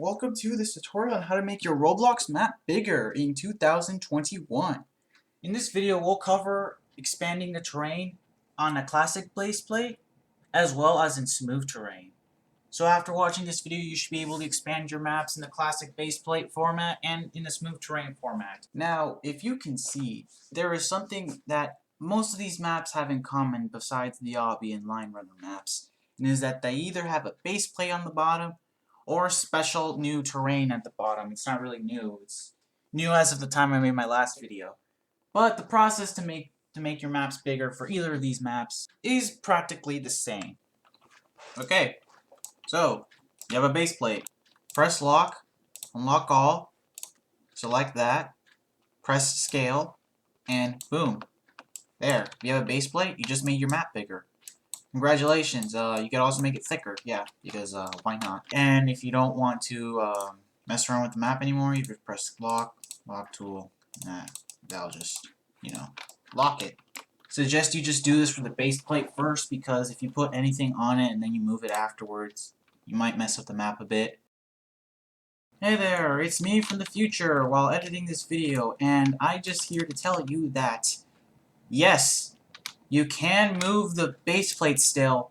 Welcome to this tutorial on how to make your Roblox map bigger in 2021. In this video, we'll cover expanding the terrain on a classic Baseplate as well as in smooth terrain. So after watching this video, you should be able to expand your maps in the classic Baseplate format and in the smooth terrain format. Now, if you can see, there is something that most of these maps have in common besides the obby and line runner maps, and is that they either have a baseplate on the bottom or special new terrain at the bottom. It's not really new. It's new as of the time I made my last video. But the process to make your maps bigger for either of these maps is practically the same. Okay, so you have a base plate. Press lock, unlock all, select that, press scale, and boom. There, if you have a base plate, you just made your map bigger. Congratulations, you can also make it thicker, yeah, because why not? And if you don't want to mess around with the map anymore, you just press lock tool, that'll just, lock it. Suggest you just do this for the base plate first, because if you put anything on it and then you move it afterwards, you might mess up the map a bit. Hey there, it's me from the future while editing this video, and I'm just here to tell you that, yes, you can move the base plate still.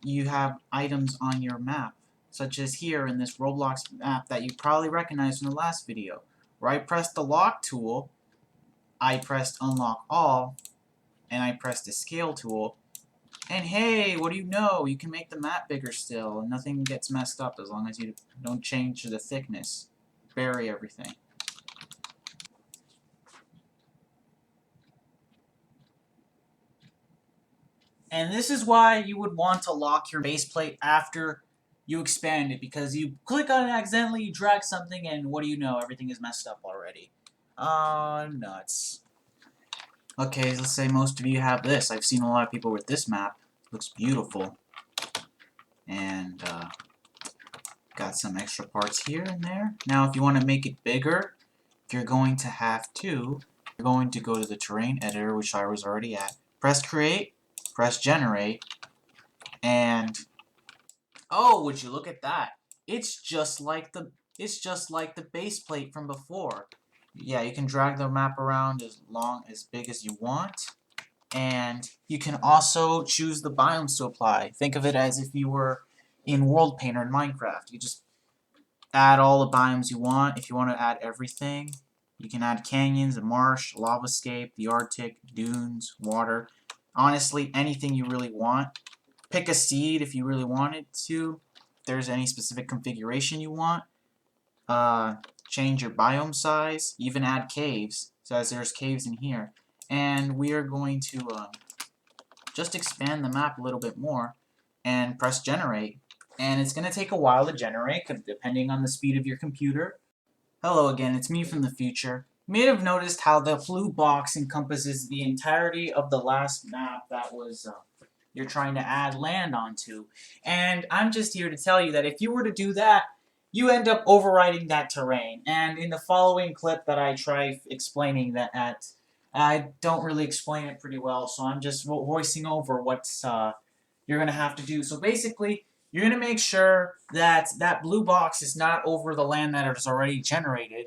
You have items on your map, such as here in this Roblox map that you probably recognized from the last video, where I pressed the lock tool, I pressed unlock all, and I pressed the scale tool, and hey, what do you know? You can make the map bigger still, and nothing gets messed up as long as you don't change the thickness. Bury everything. And this is why you would want to lock your base plate after you expand it, because you click on it accidentally, you drag something, and what do you know? Everything is messed up already. Nuts. Okay, let's say most of you have this. I've seen a lot of people with this map. It looks beautiful. And, got some extra parts here and there. Now, if you want to make it bigger, you're going to go to the terrain editor, which I was already at. Press create. Press generate, and oh, would you look at that? It's just like the base plate from before. Yeah, you can drag the map around as big as you want, and you can also choose the biomes to apply. Think of it as if you were in World Painter in Minecraft. You just add all the biomes you want. If you want to add everything, you can add canyons, a marsh, lavascape, the Arctic, dunes, water. Honestly, anything you really want. Pick a seed if you really wanted to. If there's any specific configuration you want. Change your biome size. Even add caves, so as there's caves in here. And we are going to just expand the map a little bit more and press generate. And it's going to take a while to generate, depending on the speed of your computer. Hello again, it's me from the future. You may have noticed how the blue box encompasses the entirety of the last map that was you're trying to add land onto. And I'm just here to tell you that if you were to do that, you end up overwriting that terrain. And in the following clip that I try explaining that I don't really explain it pretty well, so I'm just voicing over what you're going to have to do. So basically, you're going to make sure that that blue box is not over the land that is already generated,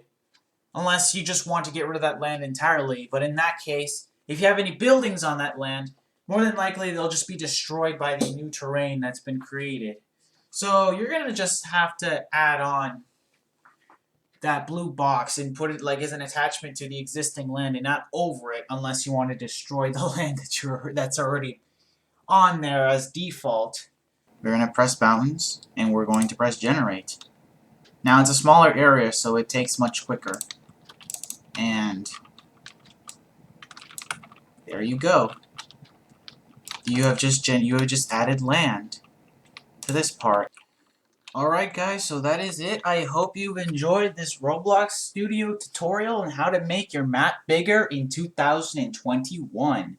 unless you just want to get rid of that land entirely. But in that case, if you have any buildings on that land, more than likely they'll just be destroyed by the new terrain that's been created. So you're going to just have to add on that blue box and put it like as an attachment to the existing land and not over it, unless you want to destroy the land that's already on there as default. We're going to press buttons and we're going to press generate. Now it's a smaller area, so it takes much quicker. And there you go. You have just added land to this part. Alright guys, so that is it. I hope you've enjoyed this Roblox Studio tutorial on how to make your map bigger in 2021.